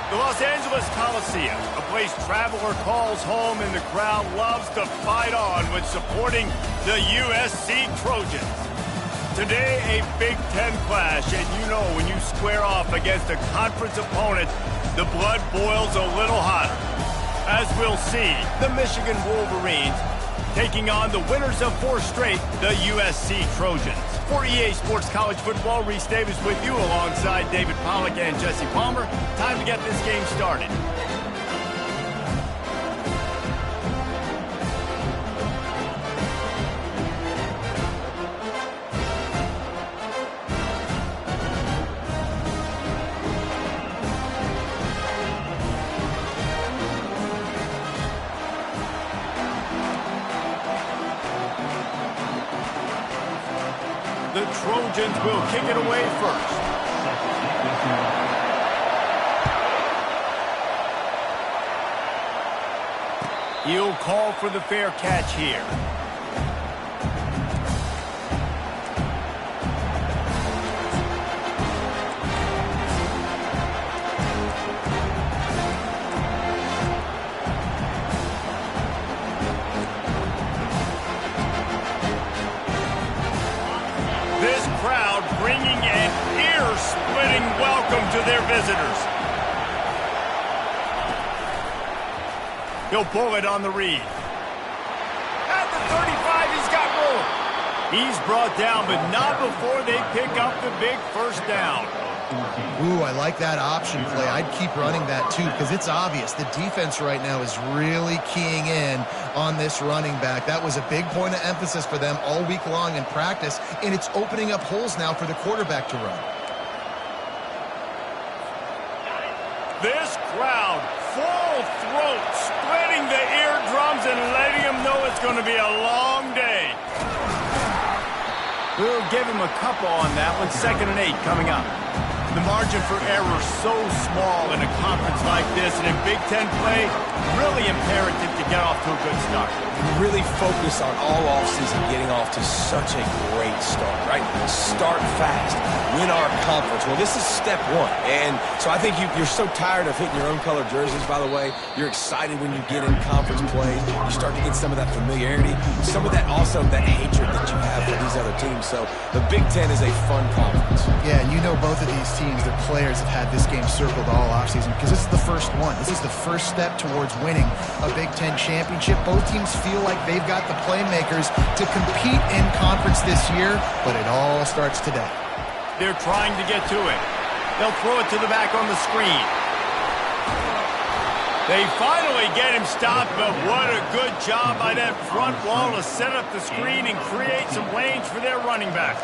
The Los Angeles Coliseum, a place traveler calls home and the crowd loves to fight on when supporting the USC Trojans. Today, a Big Ten clash, and you know when you square off against a conference opponent, the blood boils a little hotter. As we'll see, the Michigan Wolverines taking on the winners of 4 straight, the USC Trojans. For EA Sports College Football, Reese Davis with you alongside David Pollack and Jesse Palmer. Time to get this game started. The Trojans will kick it away first. He'll call for the fair catch here. This crowd bringing an ear-splitting welcome to their visitors. He'll pull it on the read. At the 35, he's got room. He's brought down, but not before they pick up the big first down. Ooh, I like that option play. I'd keep running that too because it's obvious the defense right now is really keying in on this running back. That was a big point of emphasis for them all week long in practice, and it's opening up holes now for the quarterback to run. This crowd, full throat, splitting the eardrums and letting them know it's going to be a long day. We'll give him a couple on that one. 2nd and 8 coming up. The margin for error so small in a conference like this, and in Big Ten play, really imperative to get off to a good start. Really focus on all offseason getting off to such a great start, right? Start fast, win our conference. Well, this is step 1, and so I think you're so tired of hitting your own color jerseys, by the way. You're excited when you get in conference play. You start to get some of that familiarity, some of that also that hatred that you have for these other teams. So the Big Ten is a fun conference. Yeah, and you know both of these teams, their players have had this game circled all offseason because this is the first one. This is the first step towards winning a Big Ten championship. Both teams feel like they've got the playmakers to compete in conference this year, but it all starts today. They're trying to get to it. They'll throw it to the back on the screen. They finally get him stopped, but what a good job by that front wall to set up the screen and create some lanes for their running back.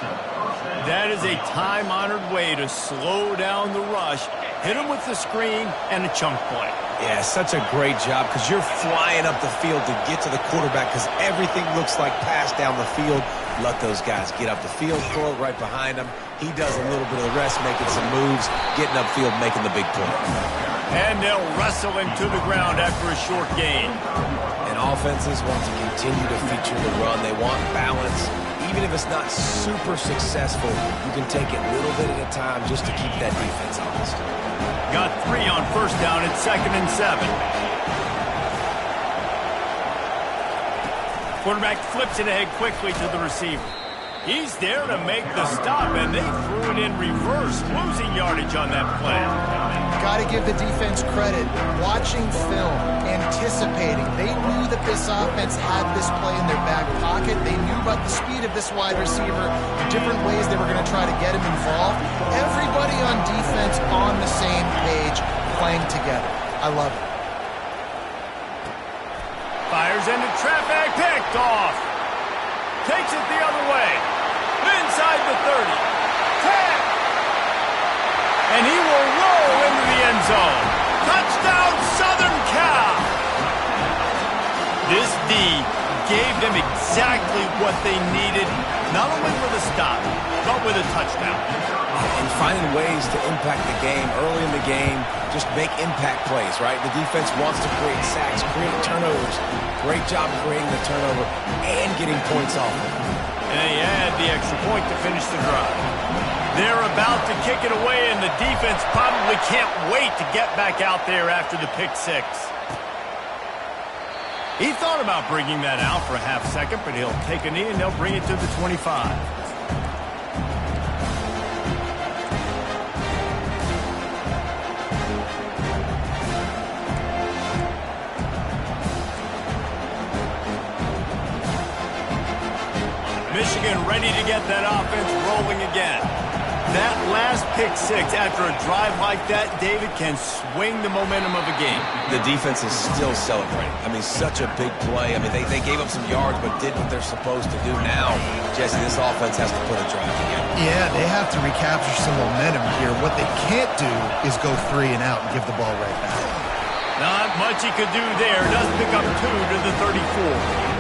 That is a time-honored way to slow down the rush, hit him with the screen, and a chunk play. Yeah, such a great job because you're flying up the field to get to the quarterback because everything looks like pass down the field. Let those guys get up the field, throw it right behind him. He does a little bit of the rest, making some moves, getting upfield, making the big play. And they'll wrestle him to the ground after a short gain. And offenses want to continue to feature the run. They want balance. Even if it's not super successful, you can take it little bit at a time just to keep that defense honest. Got 3 on first down at 2nd and 7. Quarterback flips it ahead quickly to the receiver. He's there to make the stop, and they threw it in reverse, losing yardage on that play. Got to give the defense credit. Watching film, anticipating. They knew that this offense had this play in their back pocket. They knew about the speed of this wide receiver, the different ways they were going to try to get him involved. Everybody on defense on the same page, playing together. I love it. Fires into traffic, picked off. Takes it the other way. Inside the 30. 10. And he will roll into the end zone. Touchdown, Southern Cal. This D gave them exactly what they needed, not only with a stop, but with a touchdown. And finding ways to impact the game early in the game, just make impact plays, right? The defense wants to create sacks, create turnovers. Great job creating the turnover and getting points off it. And they add the extra point to finish the drive. They're about to kick it away, and the defense probably can't wait to get back out there after the pick six. He thought about bringing that out for a half second, but he'll take a knee and they'll bring it to the 25. Michigan ready to get that offense rolling again. That last pick six after a drive like that, David, can swing the momentum of a game. The defense is still celebrating. I mean, such a big play. I mean, they gave up some yards but did what they're supposed to do. Now, Jesse, this offense has to put a drive together. Yeah, they have to recapture some momentum here. What they can't do is go 3 and out and give the ball right back. Not much he could do there. Does pick up 2 to the 34.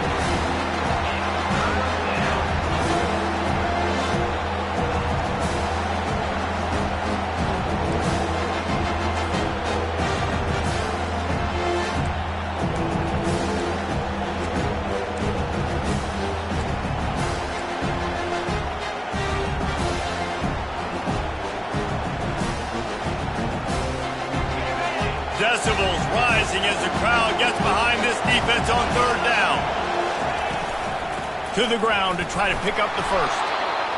Decibels rising as the crowd gets behind this defense on third down. To the ground to try to pick up the first.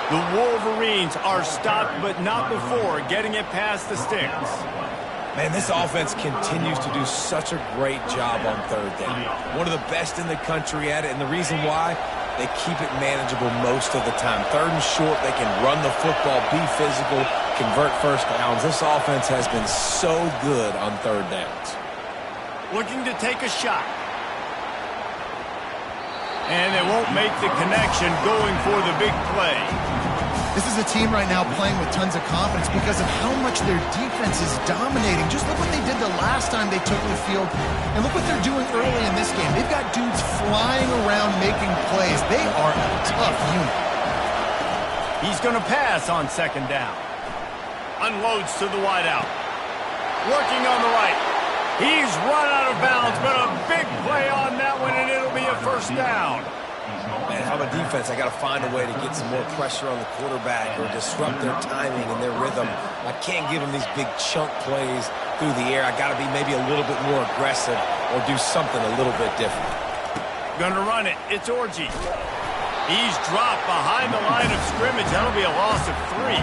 The Wolverines are stopped, but not before getting it past the sticks. Man, this offense continues to do such a great job on third down. One of the best in the country at it, and the reason why, they keep it manageable most of the time. Third and short, they can run the football, be physical, convert first downs. This offense has been so good on third downs. Looking to take a shot. And they won't make the connection going for the big play. This is a team right now playing with tons of confidence because of how much their defense is dominating. Just look what they did the last time they took the field, and look what they're doing early in this game. They've got dudes flying around making plays. They are a tough unit. He's going to pass on second down. Unloads to the wideout. Working on the right. He's run out of bounds, but a big play on that one, and it'll be a first down. Man, how about defense? I got to find a way to get some more pressure on the quarterback or disrupt their timing and their rhythm. I can't give them these big chunk plays through the air. I got to be maybe a little bit more aggressive or do something a little bit different. Gonna run it. It's Orji. He's dropped behind the line of scrimmage. That'll be a loss of 3.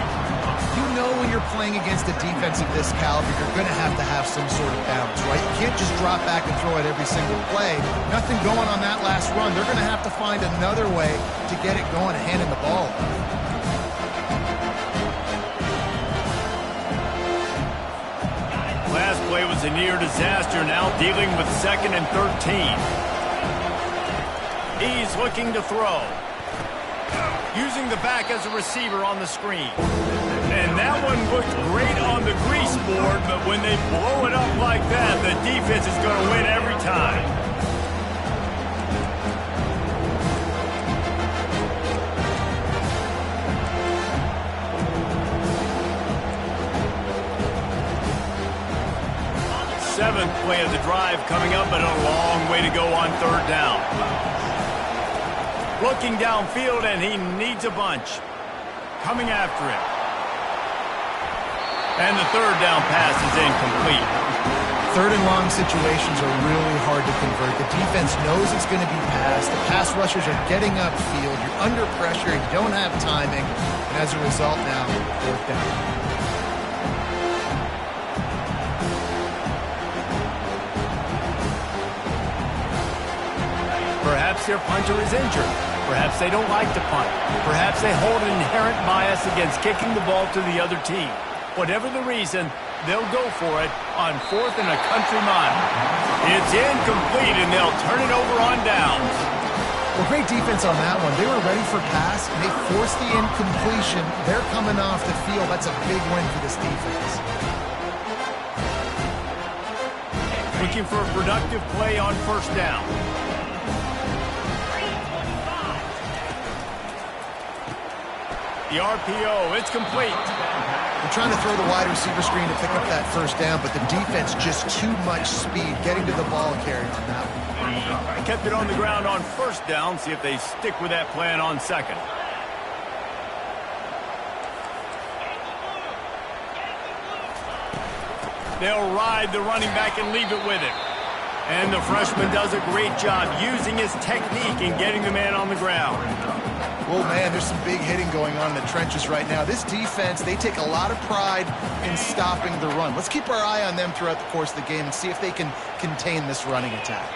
You know when you're playing against a defense of this caliber, you're going to have some sort of balance, right? You can't just drop back and throw it every single play. Nothing going on that last run. They're going to have to find another way to get it going and handing the ball. Last play was a near disaster, now dealing with 2nd and 13. He's looking to throw. Using the back as a receiver on the screen. And that one looked great on the grease board, but when they blow it up like that, the defense is going to win every time. Seventh play of the drive coming up, but a long way to go on third down. Looking downfield, and he needs a bunch. Coming after him. And the third down pass is incomplete. Third and long situations are really hard to convert. The defense knows it's going to be passed. The pass rushers are getting upfield. You're under pressure. You don't have timing. And as a result now, fourth down. Perhaps their punter is injured. Perhaps they don't like to punt. Perhaps they hold an inherent bias against kicking the ball to the other team. Whatever the reason, they'll go for it on 4th and a country mile. It's incomplete, and they'll turn it over on downs. Well, great defense on that one. They were ready for pass, and they forced the incompletion. They're coming off the field. That's a big win for this defense. Looking for a productive play on first down. The RPO, it's complete. They're trying to throw the wide receiver screen to pick up that first down, but the defense just too much speed getting to the ball carrier on that one. Kept it on the ground on first down. See if they stick with that plan on second. They'll ride the running back and leave it with him. And the freshman does a great job using his technique and getting the man on the ground. Well, man, there's some big hitting going on in the trenches right now. This defense, they take a lot of pride in stopping the run. Let's keep our eye on them throughout the course of the game and see if they can contain this running attack.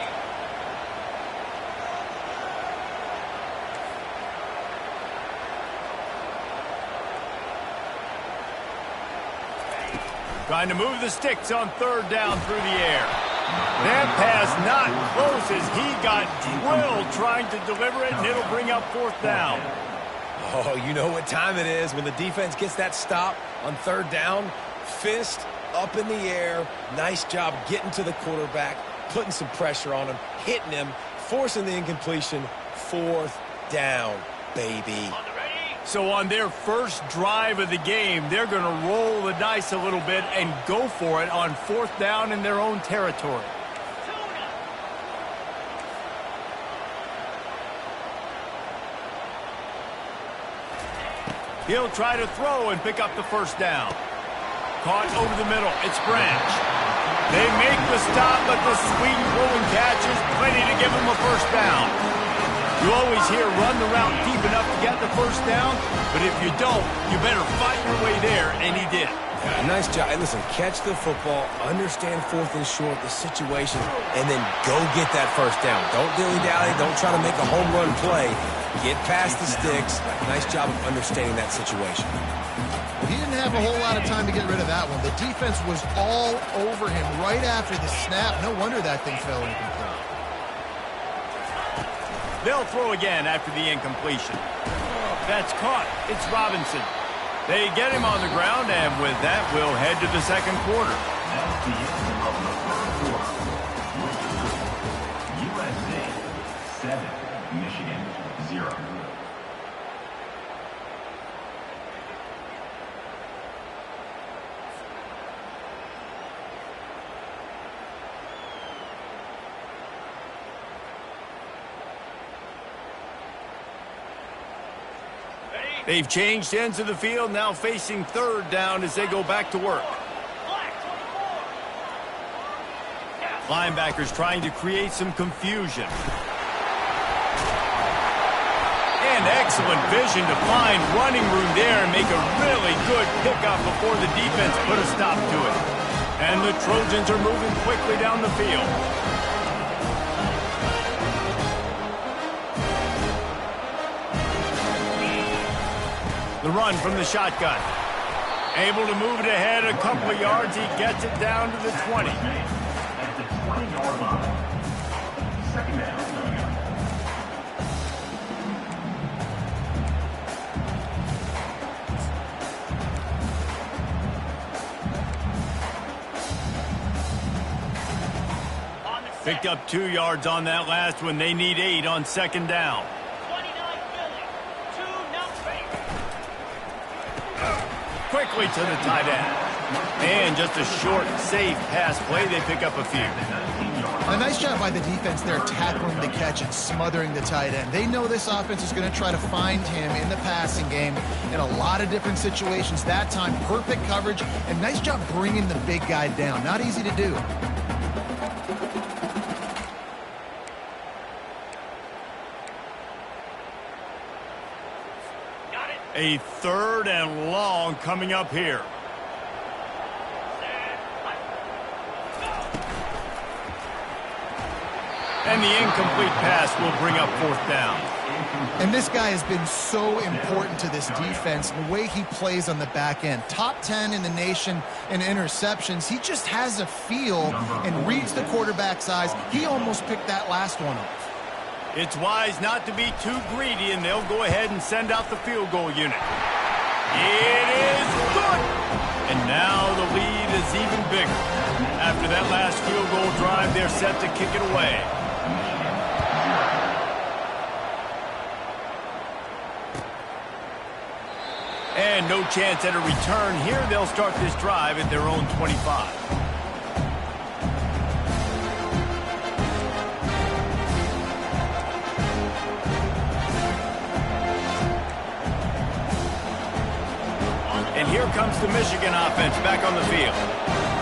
Trying to move the sticks on third down through the air. That pass not close as he got drilled trying to deliver it, and it'll bring up fourth down. Oh, you know what time it is when the defense gets that stop on third down. Fist up in the air. Nice job getting to the quarterback, putting some pressure on him, hitting him, forcing the incompletion. Fourth down, baby. So on their first drive of the game, they're going to roll the dice a little bit and go for it on fourth down in their own territory. He'll try to throw and pick up the first down. Caught over the middle. It's Branch. They make the stop, but the sweet throwing catch is plenty to give them a first down. You always hear run the route deep enough to get the first down, but if you don't, you better fight your way there, and he did. Yeah, nice job. And listen, catch the football, understand fourth and short, the situation, and then go get that first down. Don't dilly-dally. Don't try to make a home run play. Get past the sticks. Nice job of understanding that situation. He didn't have a whole lot of time to get rid of that one. The defense was all over him right after the snap. No wonder that thing fell incomplete. They'll throw again after the incompletion. That's caught. It's Robinson. They get him on the ground, and with that, we'll head to the second quarter. That's the end of the first quarter. USA 7, Michigan 0. They've changed ends of the field, now facing third down as they go back to work. Linebackers trying to create some confusion. And excellent vision to find running room there and make a really good pickup before the defense put a stop to it. And the Trojans are moving quickly down the field. The run from the shotgun. Able to move it ahead a couple of yards. He gets it down to the 20. At the 20-yard line. Second down. Picked up 2 yards on that last one. They need 8 on second down. Quickly to the tight end. And just a short, safe pass play. They pick up a few. A nice job by the defense there tackling the catch and smothering the tight end. They know this offense is going to try to find him in the passing game in a lot of different situations. That time, perfect coverage, and nice job bringing the big guy down. Not easy to do. A third and long coming up here. And the incomplete pass will bring up fourth down. And this guy has been so important to this defense, the way he plays on the back end. Top 10 in the nation in interceptions. He just has a feel and reads the quarterback's eyes. He almost picked that last one off. It's wise not to be too greedy, and they'll go ahead and send out the field goal unit. It is good! And now the lead is even bigger. After that last field goal drive, they're set to kick it away. And no chance at a return here. They'll start this drive at their own 25. And here comes the Michigan offense back on the field.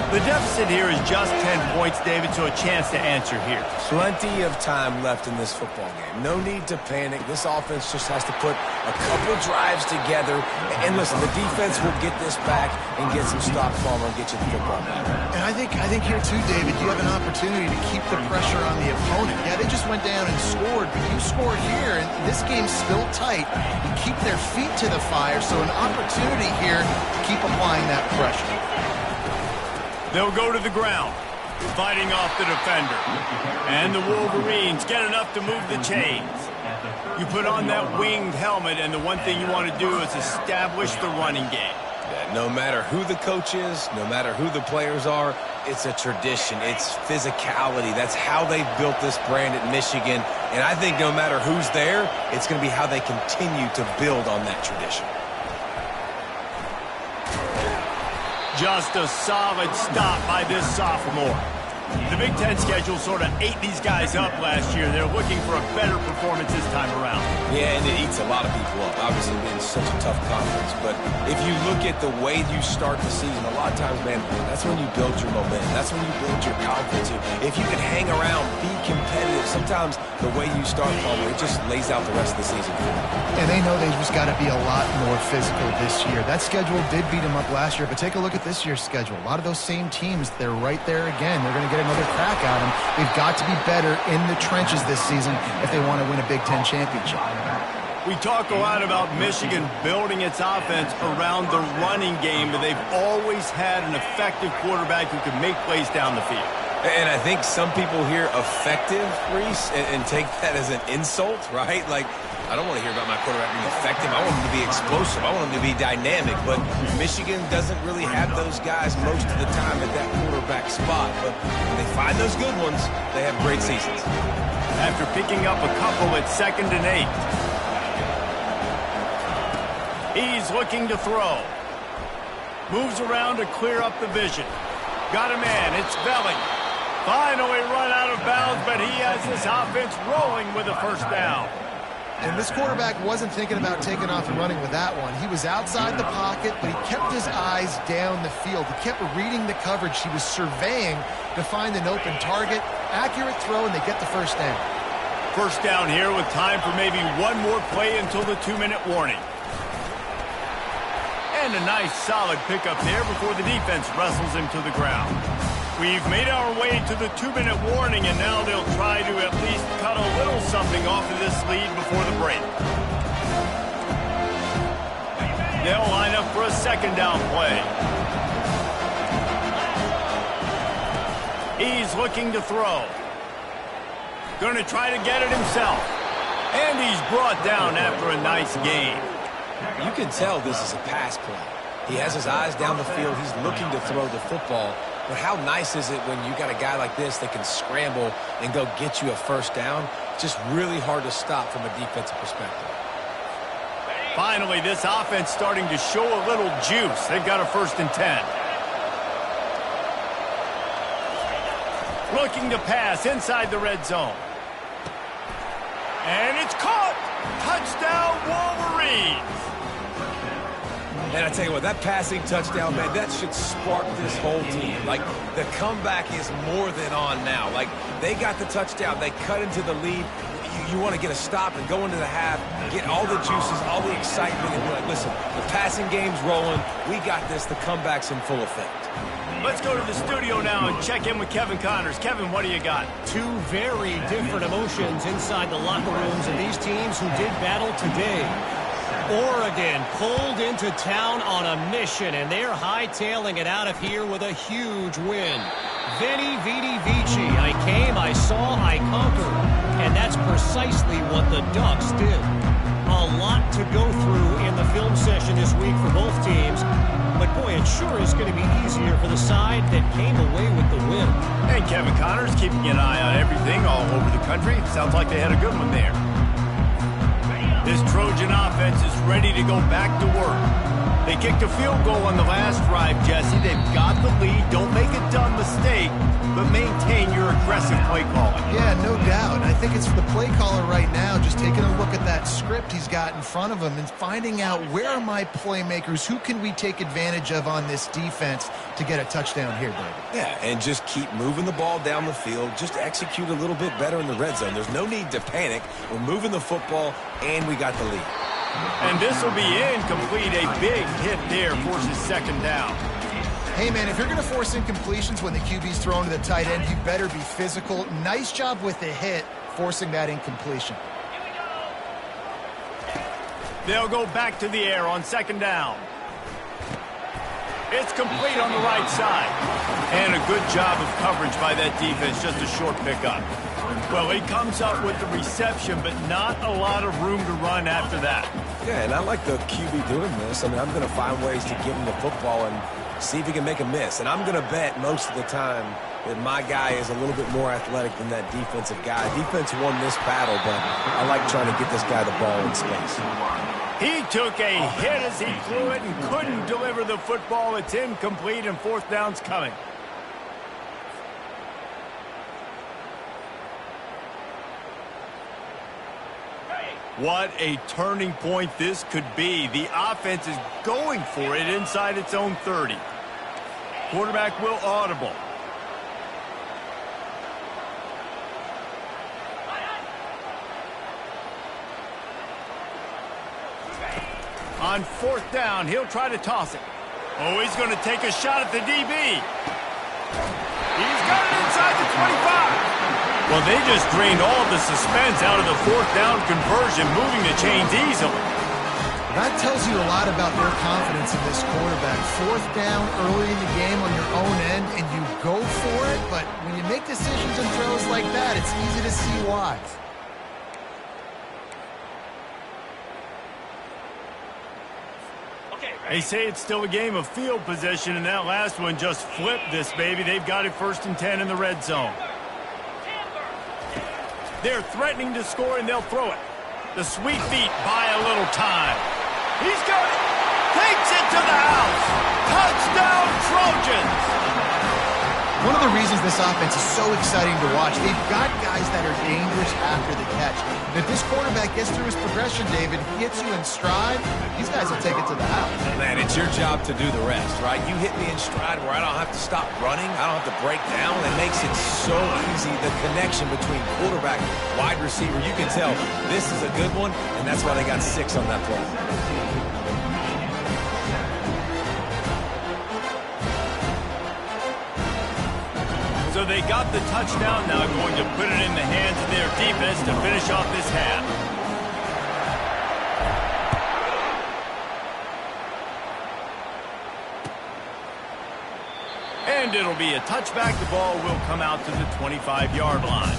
The deficit here is just 10 points, David, so a chance to answer here. Plenty of time left in this football game. No need to panic. This offense just has to put a couple drives together. And listen, the defense will get this back and get some stops, Palmer, and get you the football back. And I think here too, David, you have an opportunity to keep the pressure on the opponent. Yeah, they just went down and scored, but you score here, and this game's still tight. You keep their feet to the fire, so an opportunity here to keep applying that pressure. They'll go to the ground, fighting off the defender. And the Wolverines get enough to move the chains. You put on that winged helmet, and the one thing you want to do is establish the running game. Yeah, no matter who the coach is, no matter who the players are, it's a tradition. It's physicality. That's how they built this brand at Michigan. And I think no matter who's there, it's going to be how they continue to build on that tradition. Just a solid stop by this sophomore. The Big Ten schedule sort of ate these guys up last year. They're looking for a better performance this time around. Yeah, and it eats a lot of people up, obviously being such a tough conference. But if you look at the way you start the season, a lot of times, man, that's when you build your momentum. That's when you build your confidence. If you can hang around, be competitive, sometimes the way you start, Palmer, it just lays out the rest of the season for you. And they know they've just got to be a lot more physical this year. That schedule did beat them up last year, but take a look at this year's schedule. A lot of those same teams, they're right there again. They're going to get another crack at them. They've got to be better in the trenches this season if they want to win a Big Ten championship. We talk a lot about Michigan building its offense around the running game, but they've always had an effective quarterback who can make plays down the field. And I think some people hear effective, Reese, and take that as an insult, right? Like, I don't want to hear about my quarterback being effective. I want him to be explosive. I want him to be dynamic. But Michigan doesn't really have those guys most of the time at that quarterback spot. But when they find those good ones, they have great seasons. After picking up a couple at 2nd and 8. He's looking to throw. Moves around to clear up the vision. Got a man. It's Belling. Finally run out of bounds, but he has this offense rolling with a first down. And this quarterback wasn't thinking about taking off and running with that one. He was outside the pocket, but he kept his eyes down the field. He kept reading the coverage. He was surveying to find an open target. Accurate throw, and they get the first down. First down here with time for maybe one more play until the 2-minute warning. And a nice solid pickup there before the defense wrestles him to the ground. We've made our way to the 2-minute warning, and now they'll try to at least cut a little something off of this lead before the break. They'll line up for a 2nd down play. He's looking to throw. Going to try to get it himself. And he's brought down after a nice gain. You can tell this is a pass play. He has his eyes down the field. He's looking to throw the football. But how nice is it when you got a guy like this that can scramble and go get you a first down? It's just really hard to stop from a defensive perspective. Finally, this offense starting to show a little juice. They've got a 1st and 10. Looking to pass inside the red zone. And it's caught! Touchdown, Wolverines! And I tell you what, that passing touchdown, man, that should spark this whole team. Like, the comeback is more than on now. Like, they got the touchdown. They cut into the lead. You want to get a stop and go into the half, get all the juices, all the excitement, and be like, listen, the passing game's rolling. We got this. The comeback's in full effect. Let's go to the studio now and check in with Kevin Connors. Kevin, what do you got? Two very different emotions inside the locker rooms of these teams who did battle today. Oregon pulled into town on a mission, and they're hightailing it out of here with a huge win. Veni, vidi, vici. I came, I saw, I conquered. And that's precisely what the Ducks did. A lot to go through in the film session this week for both teams. But, boy, it sure is going to be easier for the side that came away with the win. And Kevin Connors keeping an eye on everything all over the country. Sounds like they had a good one there. This Trojan offense is ready to go back to work. They kicked a field goal on the last drive, Jesse. They've got the lead. Don't make a dumb mistake, but maintain your aggressive play calling. Yeah, no doubt. I think it's the play caller right now just taking a look at that script he's got in front of him and finding out where are my playmakers, who can we take advantage of on this defense to get a touchdown here, David. Yeah, and just keep moving the ball down the field. Just execute a little bit better in the red zone. There's no need to panic. We're moving the football, and we got the lead. And this will be incomplete. A big hit there forces second down. Hey, man, if you're going to force incompletions when the QB's thrown to the tight end, you better be physical. Nice job with the hit, forcing that incompletion. They'll go back to the air on second down. It's complete on the right side. And a good job of coverage by that defense, just a short pickup. Well, he comes up with the reception, but not a lot of room to run after that. Yeah, and I like the QB doing this. I mean, I'm going to find ways to give him the football and see if he can make a miss. And I'm going to bet most of the time that my guy is a little bit more athletic than that defensive guy. Defense won this battle, but I like trying to get this guy the ball in space. He took a hit as he threw it and couldn't deliver the football. It's incomplete, and fourth down's coming. What a turning point this could be. The offense is going for it inside its own 30. Quarterback will audible. On fourth down, he'll try to toss it. Oh, he's going to take a shot at the DB. He's got it inside the 25. Well, they just drained all the suspense out of the fourth down conversion, moving the chains easily. That tells you a lot about their confidence in this quarterback. Fourth down early in the game on your own end, and you go for it, but when you make decisions and throws like that, it's easy to see why. They say it's still a game of field possession, and that last one just flipped this baby. They've got it 1st and 10 in the red zone. They're threatening to score, and they'll throw it. The sweet feet buy a little time. He's got it. Takes it to the house. Touchdown, Trojans. One of the reasons this offense is so exciting to watch, they've got guys that are dangerous after the catch. And if this quarterback gets through his progression, David, he hits you in stride, these guys will take it to the house. Man, it's your job to do the rest, right? You hit me in stride where I don't have to stop running. I don't have to break down. It makes it so easy, the connection between quarterback, wide receiver. You can tell this is a good one, and that's why they got 6 on that play. So they got the touchdown, now going to put it in the hands of their defense to finish off this half. And it'll be a touchback. The ball will come out to the 25-yard line.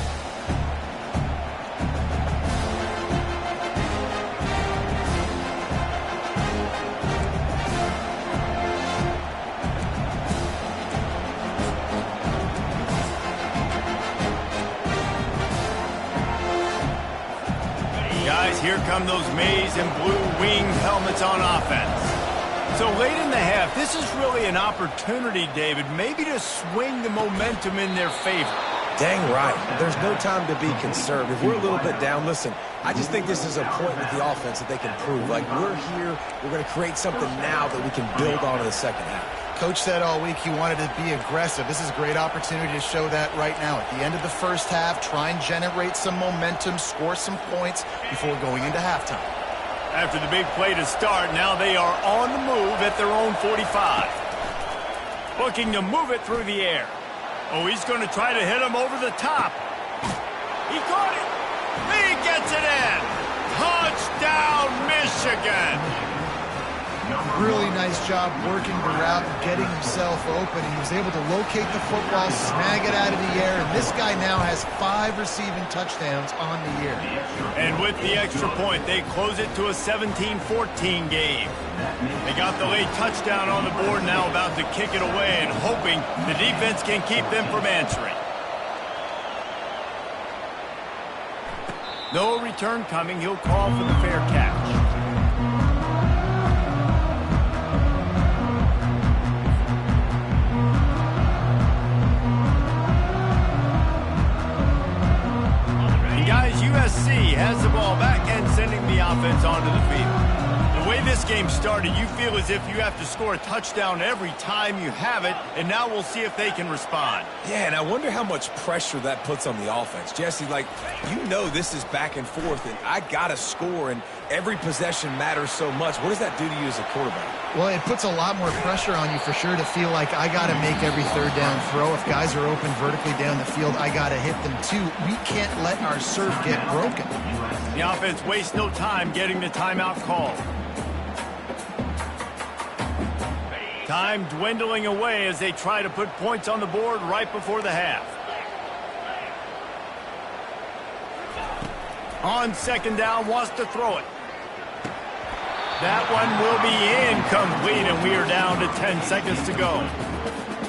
Guys, here come those maize and blue winged helmets on offense. So late in the half, this is really an opportunity, David, maybe to swing the momentum in their favor. Dang right. There's no time to be conservative. We're a little bit down. Listen, I just think this is a point with the offense that they can prove. Like, we're here, we're going to create something now that we can build on in the second half. Coach said all week he wanted to be aggressive. This is a great opportunity to show that right now. At the end of the first half, try and generate some momentum, score some points before going into halftime. After the big play to start, now they are on the move at their own 45. Looking to move it through the air. Oh, he's going to try to hit him over the top. He caught it. He gets it in. Touchdown, Michigan. Really nice job working the route and getting himself open. He was able to locate the football, snag it out of the air, and this guy now has 5 receiving touchdowns on the year. And with the extra point, they close it to a 17-14 game. They got the late touchdown on the board, now about to kick it away and hoping the defense can keep them from answering. No return coming. He'll call for the fair catch. Guys, USC has the ball back and sending the the offense onto the field. The way this game started, you feel as if you have to score a touchdown every time you have it, and now we'll see if they can respond. Yeah, and I wonder how much pressure that puts on the offense. Jesse, like, you know this is back and forth, and I got to score, and every possession matters so much. What does that do to you as a quarterback? Well, it puts a lot more pressure on you for sure to feel like I got to make every third down throw. If guys are open vertically down the field, I got to hit them too. We can't let our serve get broken. The offense wastes no time getting the timeout call. Time dwindling away as they try to put points on the board right before the half. On second down, wants to throw it. That one will be incomplete, and we are down to 10 seconds to go.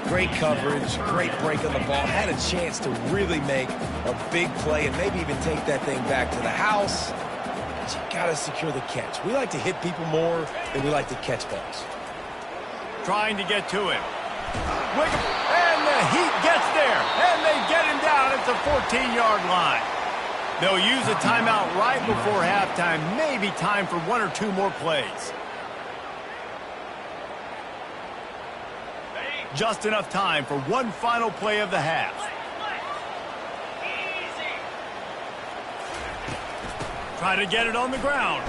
Great coverage, great break on the ball. Had a chance to really make a big play and maybe even take that thing back to the house. But you got to secure the catch. We like to hit people more than we like to catch balls. Trying to get to him. And the Heat gets there, and they get him down at the 14-yard line. They'll use a timeout right before halftime, maybe time for one or two more plays. Just enough time for one final play of the half. Try to get it on the ground.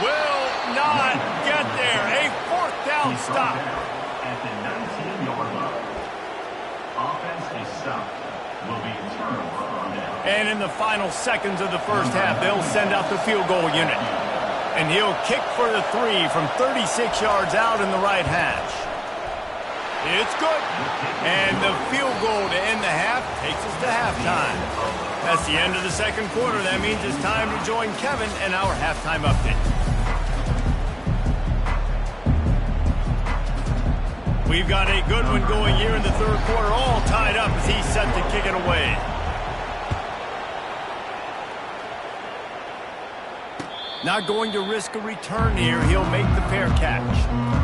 Will not get there. A fourth down stop. At the 19-yard line. Offense is stopped. Will be a turnover on down. And in the final seconds of the first half, they'll send out the field goal unit. And he'll kick for the 3 from 36 yards out in the right hash. It's good. And the field goal to end the half takes us to halftime. That's the end of the second quarter. That means it's time to join Kevin and our halftime update. We've got a good one going here in the third quarter, all tied up as he's set to kick it away. Not going to risk a return here. He'll make the fair catch.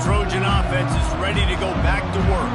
Trojan offense is ready to go back to work.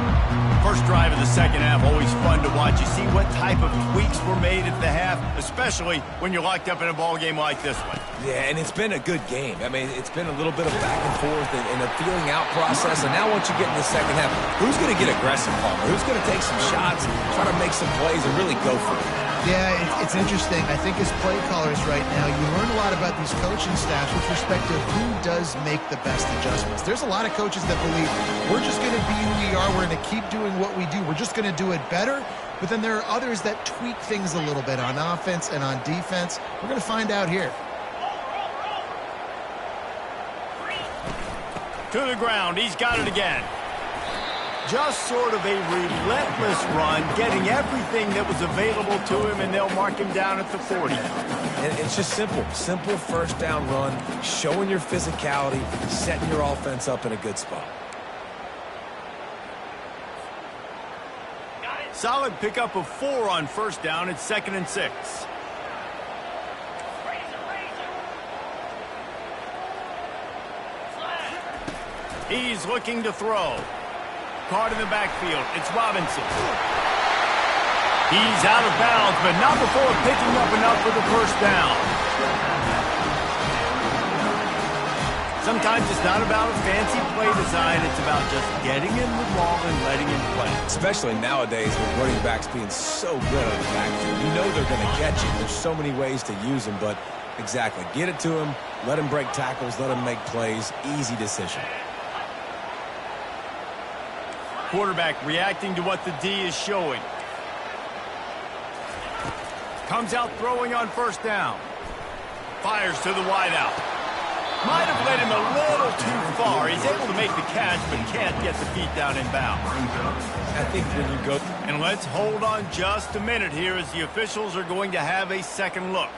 First drive of the second half, always fun to watch. You see what type of tweaks were made at the half, especially when you're locked up in a ball game like this one. Yeah, and it's been a good game. I mean, it's been a little bit of back and forth and a feeling out process. And now once you get in the second half, who's going to get aggressive, Palmer? Who's going to take some shots, try to make some plays, and really go for it? Yeah, it's interesting. I think as play callers right now, you learn a lot about these coaching staffs with respect to who does make the best adjustments. There's a lot of coaches that believe we're just going to be who we are. We're going to keep doing what we do. We're just going to do it better. But then there are others that tweak things a little bit on offense and on defense. We're going to find out here. To the ground. He's got it again. Just sort of a relentless run, getting everything that was available to him, and they'll mark him down at the 40. And it's just simple. Simple first down run, showing your physicality, setting your offense up in a good spot. Solid pickup of 4 on first down. It's 2nd and 6. He's looking to throw. Caught in the backfield. It's Robinson. He's out of bounds, but not before picking up enough for the first down. Sometimes it's not about a fancy play design. It's about just getting in the ball and letting him play. Especially nowadays with running backs being so good on the backfield. You know they're going to catch it. There's so many ways to use them, but exactly. Get it to him, let him break tackles, let him make plays. Easy decision. Quarterback reacting to what the D is showing. Comes out throwing on first down. Fires to the wideout. Might have led him a little too far. He's able to make the catch, but can't get the feet down in bounds. I think when you go... And let's hold on just a minute here as the officials are going to have a second look.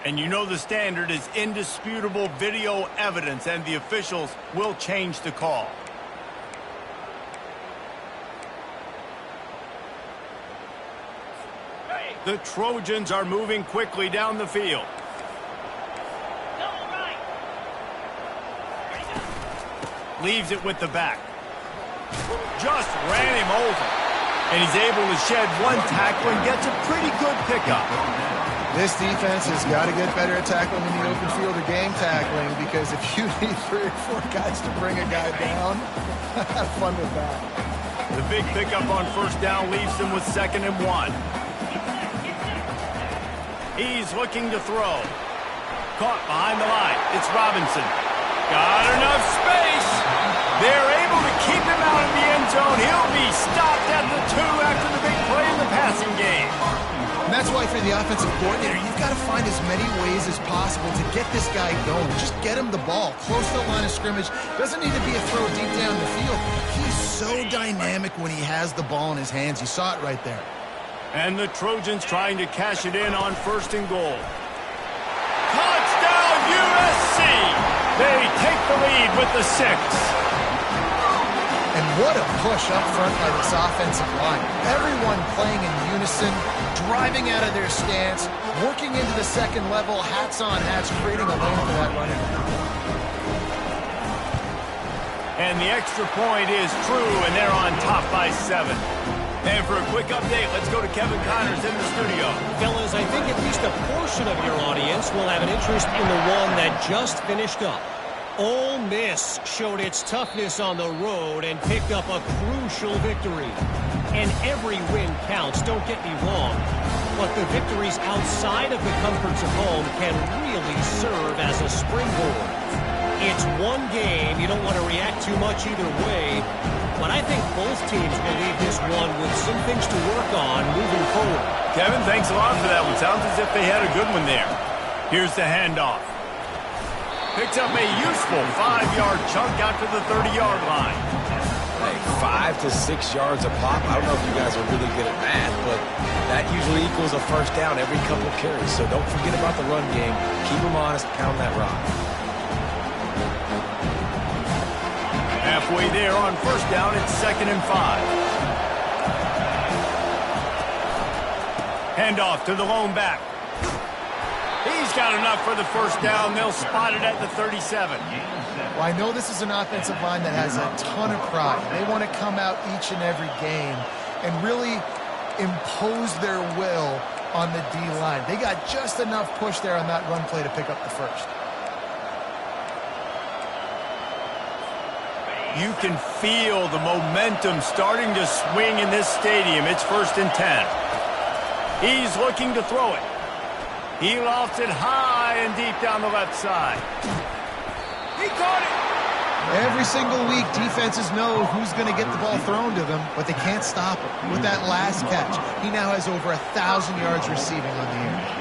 And you know the standard is indisputable video evidence, and the officials will change the call. The Trojans are moving quickly down the field. Leaves it with the back. Just ran him over. And he's able to shed one tackle and gets a pretty good pickup. This defense has got to get better at tackling in the open field or game tackling, because if you need 3 or 4 guys to bring a guy down, have fun with that. The big pickup on first down leaves him with 2nd and 1. He's looking to throw. Caught behind the line. It's Robinson. Got enough space. They're able to keep him out of the end zone. He'll be stopped at the 2 after the big play in the passing game. And that's why for the offensive coordinator, you've got to find as many ways as possible to get this guy going. Just get him the ball close to the line of scrimmage. Doesn't need to be a throw deep down the field. He's so dynamic when he has the ball in his hands. You saw it right there. And the Trojans trying to cash it in on 1st and goal. Touchdown USC! They take the lead with the 6. And what a push up front by this offensive line. Everyone playing in unison, driving out of their stance, working into the 2nd level, hats on hats, creating a lane for that running back. And the extra point is true, and they're on top by 7. And for a quick update, let's go to Kevin Connors in the studio. Fellas, I think at least a portion of your audience will have an interest in the one that just finished up. Ole Miss showed its toughness on the road and picked up a crucial victory. And every win counts, don't get me wrong. But the victories outside of the comforts of home can really serve as a springboard. It's one game, you don't want to react too much either way. But I think both teams will leave this one with some things to work on moving forward. Kevin, thanks a lot for that one. Sounds as if they had a good one there. Here's the handoff. Picks up a useful 5-yard chunk out to the 30-yard line. Hey, 5 to 6 yards a pop. I don't know if you guys are really good at math, but that usually equals a first down every couple carries. So don't forget about the run game. Keep them honest, pound that rock. Halfway there on first down, it's 2nd and 5. Handoff to the lone back. He's got enough for the first down. They'll spot it at the 37. Well, I know this is an offensive line that has a ton of pride. They want to come out each and every game and really impose their will on the D-line. They got just enough push there on that run play to pick up the first. You can feel the momentum starting to swing in this stadium. It's 1st and 10. He's looking to throw it. He lofts it high and deep down the left side. He caught it! Every single week, defenses know who's going to get the ball thrown to them, but they can't stop him. With that last catch, he now has over 1,000 yards receiving on the year.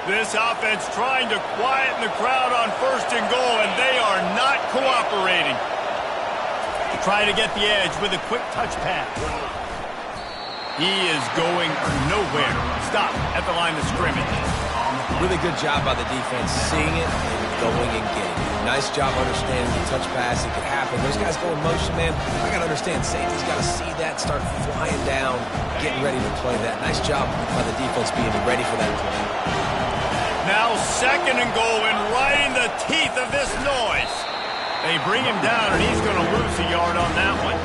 This offense trying to quieten the crowd on 1st and goal, and they are not cooperating. Try to get the edge with a quick touch pass. He is going nowhere. Stop at the line of scrimmage. Really good job by the defense, seeing it and going and getting it. Nice job understanding the touch pass. It could happen. Those guys go in motion, man. I got to understand, safety's got to see that, start flying down, getting ready to play that. Nice job by the defense being ready for that play. Now 2nd and goal, and right in the teeth of this noise. They bring him down, and he's going to lose a yard on that one.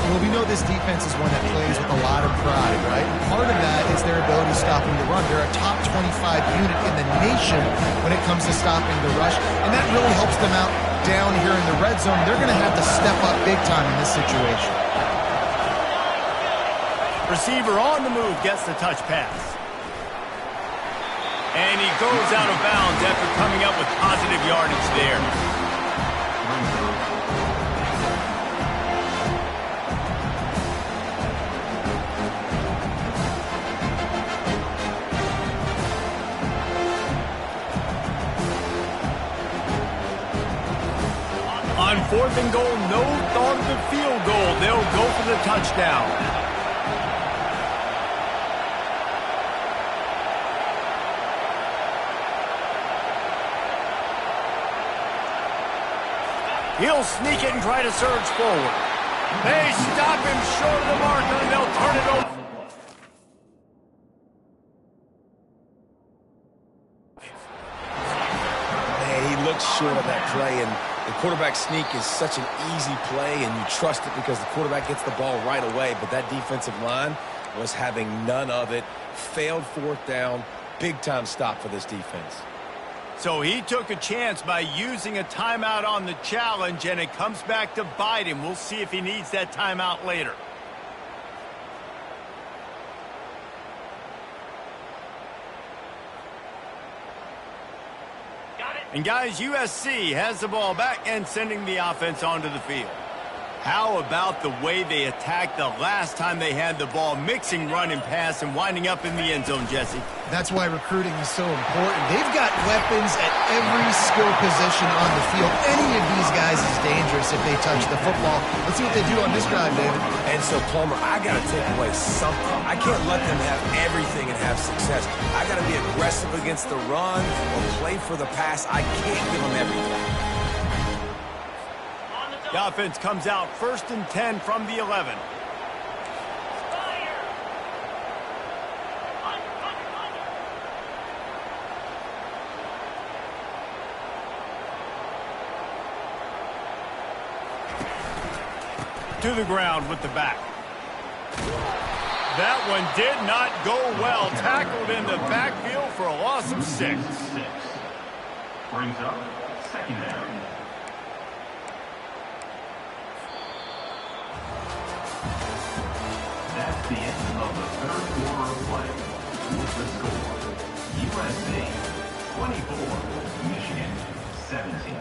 Well, we know this defense is one that plays with a lot of pride, right? Part of that is their ability stopping the run. They're a top 25 unit in the nation when it comes to stopping the rush, and that really helps them out down here in the red zone. They're going to have to step up big time in this situation. Receiver on the move gets the touch pass. And he goes out of bounds after coming up with positive yardage there. On 4th and goal, no thought of the field goal. They'll go for the touchdown. He'll sneak it and try to surge forward. They stop him short of the short of that play, and the quarterback sneak is such an easy play, and you trust it because the quarterback gets the ball right away, but that defensive line was having none of it. Failed fourth down, big-time stop for this defense. So he took a chance by using a timeout on the challenge, and it comes back to bite him. We'll see if he needs that timeout later. And guys, USC has the ball back and sending the offense onto the field. How about the way they attacked the last time they had the ball, mixing run and pass and winding up in the end zone, Jesse? That's why recruiting is so important. They've got weapons at every skill position on the field. Any of these guys is dangerous if they touch the football. Let's see what they do on this drive, David. And so, Palmer, I got to take away something. I can't let them have everything and have success. I got to be aggressive against the run or play for the pass. I can't give them everything. The offense comes out 1st and 10 from the 11. To the ground with the back. That one did not go well. Tackled in the backfield for a loss of 6. Brings up 2nd down. That's the end of the 3rd quarter of play. With the score, USC 24, Michigan 17.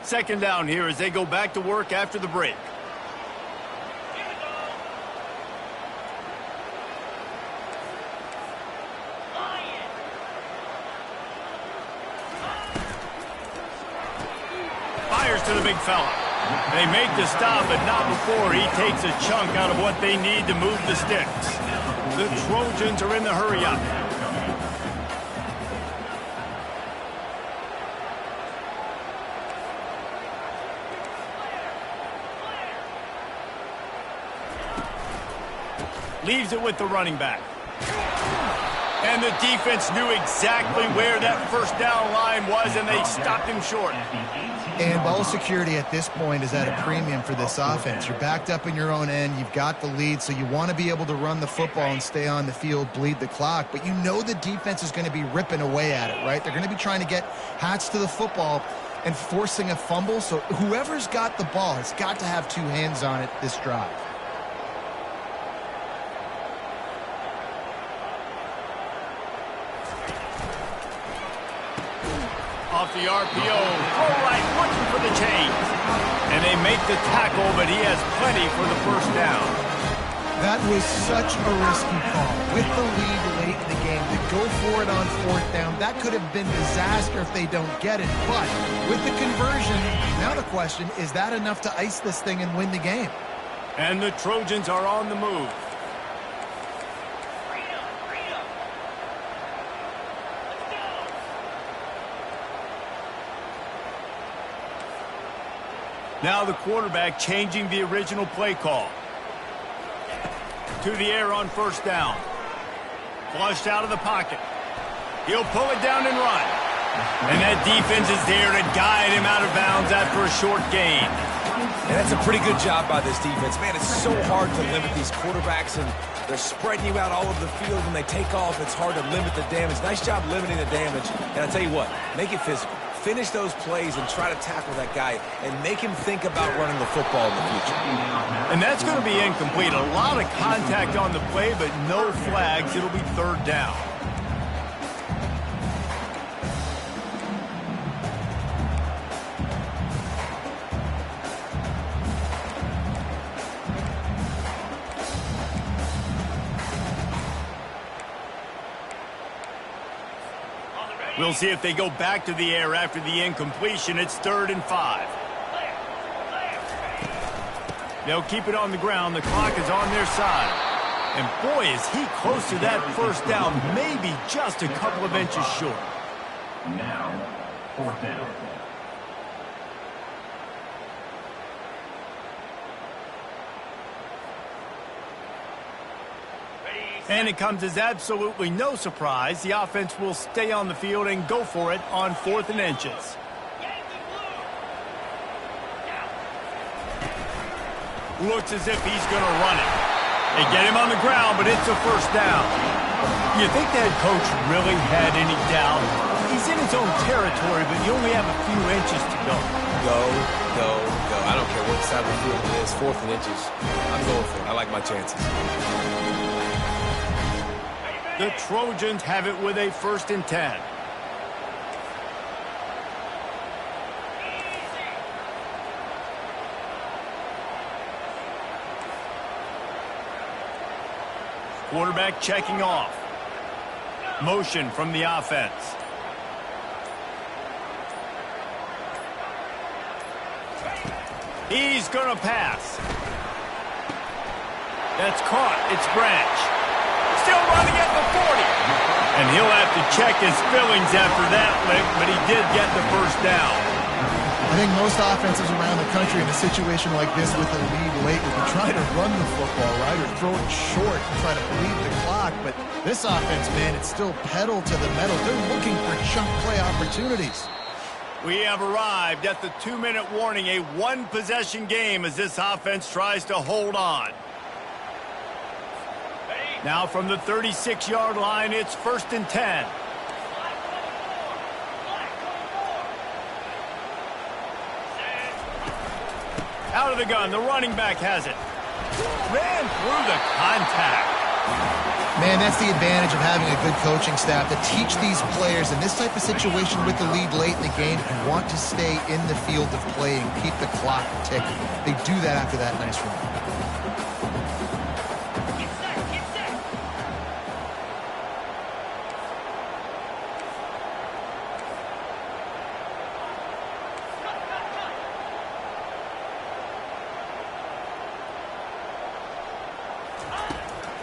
Second down here as they go back to work after the break. Fires to the big fella. They make the stop, but not before he takes a chunk out of what they need to move the sticks. The Trojans are in the hurry-up. Leaves it with the running back. And the defense knew exactly where that first down line was, and they stopped him short. And ball security at this point is at a premium for this offense. You're backed up in your own end. You've got the lead, so you want to be able to run the football and stay on the field, bleed the clock. But you know the defense is going to be ripping away at it, right? They're going to be trying to get Hats to the football and forcing a fumble. So whoever's got the ball has got to have two hands on it this drive. Off the RPO, throw right, looking for the change. And they make the tackle, but he has plenty for the first down. That was such a risky call. With the lead late in the game, to go for it on 4th down, that could have been disaster if they don't get it. But with the conversion, now the question, is that enough to ice this thing and win the game? And the Trojans are on the move. Now the quarterback changing the original play call. To the air on first down. Flushed out of the pocket. He'll pull it down and run. And that defense is there to guide him out of bounds after a short gain. And that's a pretty good job by this defense. Man, it's so hard to limit these quarterbacks, and they're spreading you out all over the field. When they take off, it's hard to limit the damage. Nice job limiting the damage. And I tell you what, make it physical. Finish those plays and try to tackle that guy and make him think about running the football in the future. And that's going to be incomplete. A lot of contact on the play, but no flags. It'll be 3rd down. We'll see if they go back to the air after the incompletion. It's 3rd and 5. They'll keep it on the ground. The clock is on their side. And boy, is he close to that first down, maybe just a couple of inches short. Now, 4th down. And it comes as absolutely no surprise. The offense will stay on the field and go for it on 4th and inches. Looks as if he's going to run it. They get him on the ground, but it's a first down. You think the head coach really had any doubt? He's in his own territory, but you only have a few inches to go. Go, go, go. I don't care what side of the field it is, 4th and inches. I'm going for it. I like my chances. The Trojans have it with a 1st and 10. Quarterback checking off. Motion from the offense. He's going to pass. That's caught. It's Branch. Still running at the 40. And he'll have to check his fillings after that lick, but he did get the first down. I think most offenses around the country in a situation like this with a lead late would be trying to run the football, right, or throw it short and try to bleed the clock. But this offense, man, it's still pedal to the metal. They're looking for chunk play opportunities. We have arrived at the 2-minute warning, a one-possession game as this offense tries to hold on. Now from the 36-yard line, it's 1st and 10. Out of the gun, the running back has it. Ran through the contact. Man, that's the advantage of having a good coaching staff to teach these players in this type of situation with the lead late in the game. You want to stay in the field of play and keep the clock ticking. They do that after that nice run.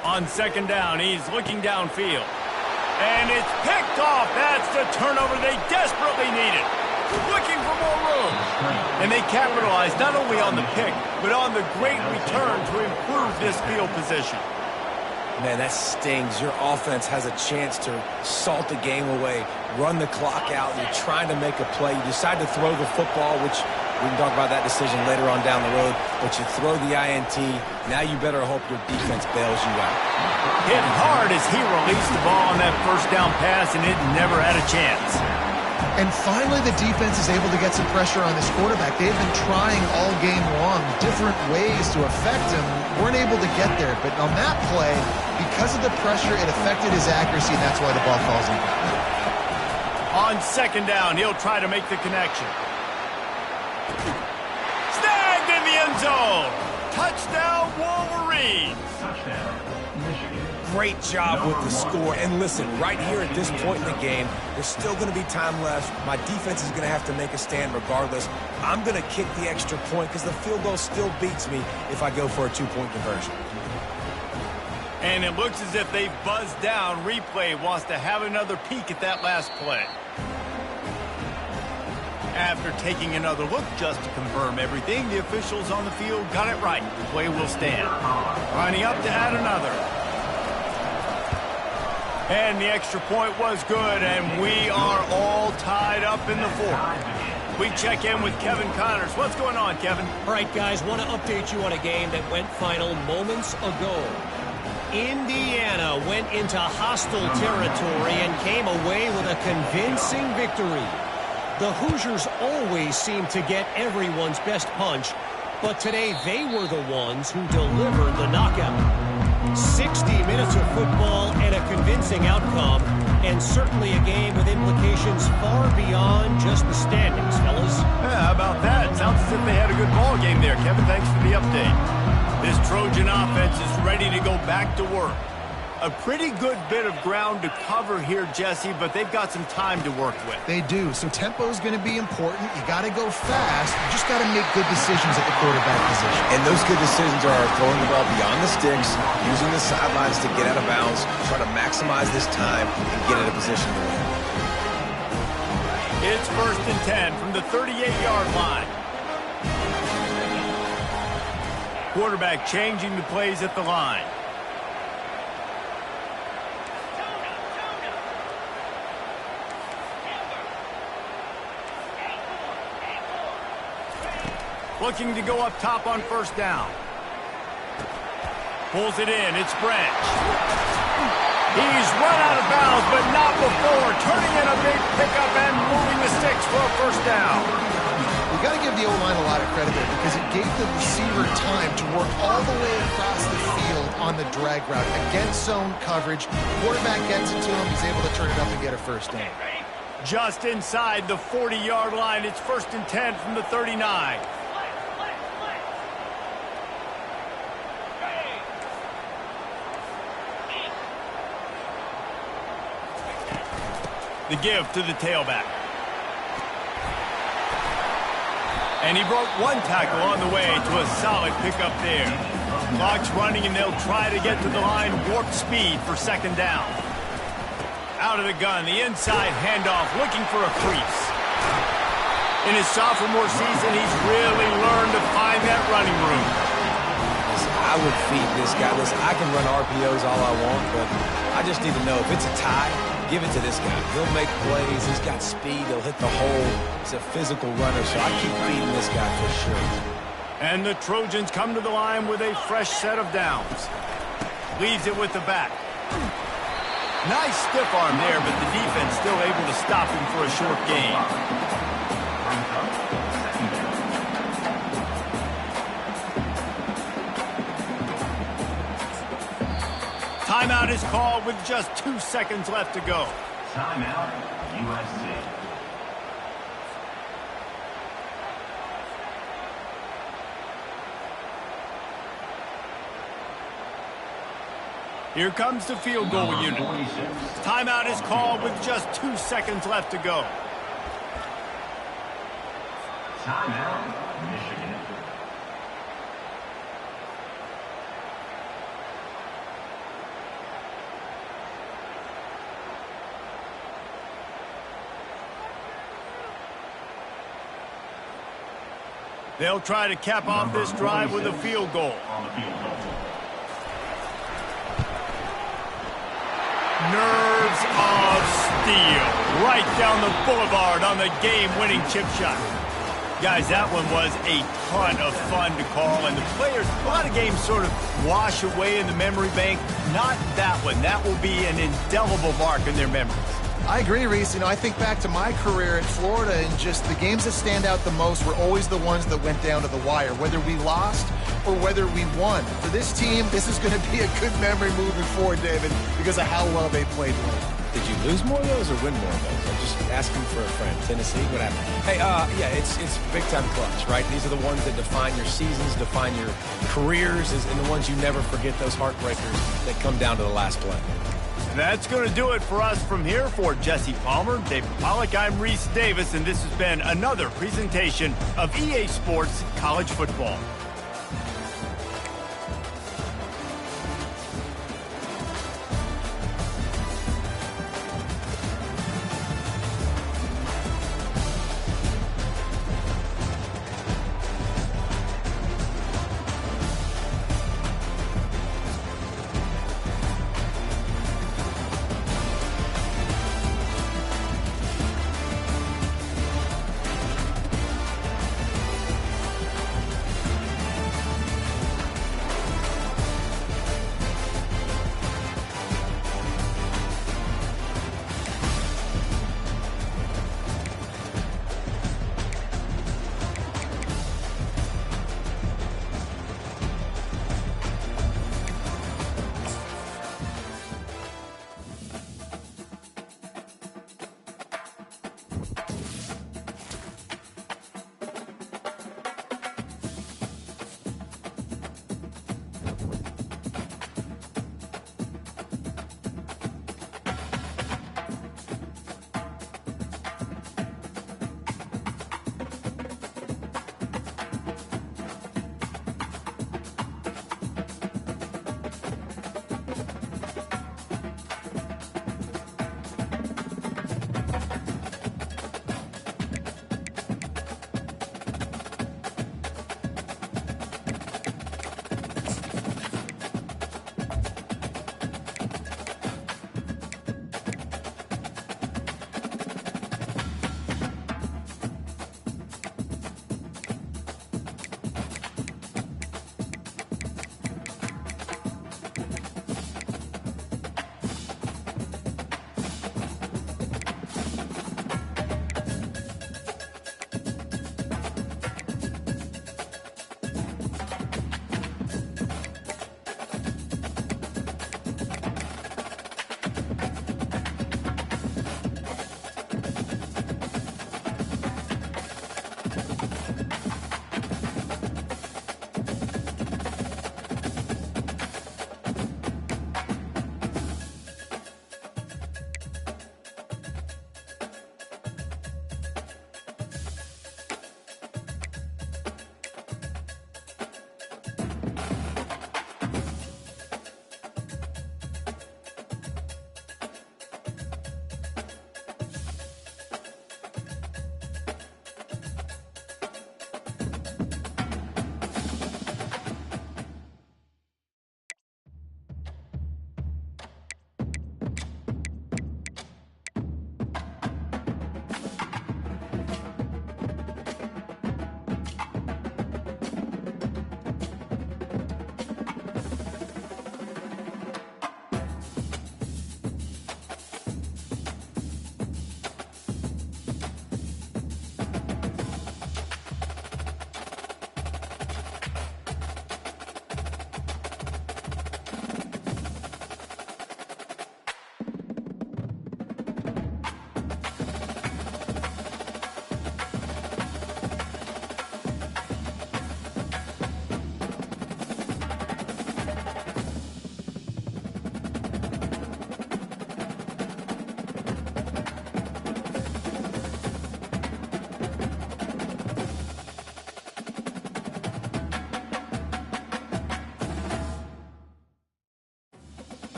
On 2nd down, he's looking downfield. And it's picked off. That's the turnover they desperately needed. Looking for more room. And they capitalized not only on the pick, but on the great return to improve this field position. Man, that stings. Your offense has a chance to salt the game away, run the clock out. You're trying to make a play. You decide to throw the football, which we can talk about that decision later on down the road, but you throw the INT. Now you better hope your defense bails you out. Hit hard as he released the ball on that first down pass, and it never had a chance. And finally, the defense is able to get some pressure on this quarterback. They've been trying all game long different ways to affect him. Weren't able to get there, but on that play, because of the pressure, it affected his accuracy, and that's why the ball falls in. On 2nd down, he'll try to make the connection. Snagged in the end zone. Touchdown, Wolverines. Touchdown, Michigan. Great job with the score. And listen, right here at this point in the game, there's still going to be time left. My defense is going to have to make a stand regardless. I'm going to kick the extra point because the field goal still beats me if I go for a 2-point conversion. And it looks as if they've buzzed down. Replay wants to have another peek at that last play. After taking another look just to confirm everything, the officials on the field got it right. The play will stand. Lining up to add another. And the extra point was good, and we are all tied up in the 4th. We check in with Kevin Connors. What's going on, Kevin? All right, guys, want to update you on a game that went final moments ago. Indiana went into hostile territory and came away with a convincing victory. The Hoosiers always seem to get everyone's best punch, but today they were the ones who delivered the knockout. 60 minutes of football and a convincing outcome, and certainly a game with implications far beyond just the standings, fellas. Yeah, how about that? Sounds as if they had a good ball game there. Kevin, thanks for the update. This Trojan offense is ready to go back to work. A pretty good bit of ground to cover here, Jesse, but they've got some time to work with. They do, so tempo is going to be important. You got to go fast. You just got to make good decisions at the quarterback position. And those good decisions are throwing the ball beyond the sticks, using the sidelines to get out of bounds, try to maximize this time, and get in a position to win. It's 1st and 10 from the 38-yard line. Quarterback changing the plays at the line. Looking to go up top on first down. Pulls it in. It's Branch. He's run out of bounds, but not before. Turning in a big pickup and moving the sticks for a first down. We got to give the O-line a lot of credit there because it gave the receiver time to work all the way across the field on the drag route against zone coverage. Quarterback gets it to him. He's able to turn it up and get a first down. Just inside the 40-yard line. It's 1st and 10 from the 39. The give to the tailback. And he broke one tackle on the way to a solid pickup there. Clock's running, and they'll try to get to the line warp speed for 2nd down. Out of the gun, the inside handoff, looking for a crease. In his sophomore season, he's really learned to find that running room. Listen, I would feed this guy. Listen, I can run RPOs all I want, but I just need to know if it's a tie, give it to this guy. He'll make plays. He's got speed. He'll hit the hole. He's a physical runner, so I keep feeding this guy for sure. And the Trojans come to the line with a fresh set of downs. Leaves it with the back. Nice stiff arm there, but the defense still able to stop him for a short gain. Timeout is called with just 2 seconds left to go. Timeout, USC. Here comes the field goal unit. Timeout is called with just 2 seconds left to go. Timeout, Michigan. They'll try to cap off this drive with a field goal. On the field goal. Nerves of steel. Right down the boulevard on the game-winning chip shot. Guys, that one was a ton of fun to call, and the players, a lot of games sort of wash away in the memory bank. Not that one. That will be an indelible mark in their memories. I agree, Reese. I think back to my career at Florida, and just the games that stand out the most were always the ones that went down to the wire, whether we lost or whether we won. For this team, this is going to be a good memory moving forward, David, because of how well they played late. Did you lose more of those or win more of those? I'm just asking for a friend. Tennessee, what happened? Hey, yeah, it's big-time clutch, right? These are the ones that define your seasons, define your careers, and the ones you never forget, those heartbreakers that come down to the last play. That's going to do it for us from here. For Jesse Palmer, David Pollack, I'm Reese Davis, and this has been another presentation of EA Sports College Football.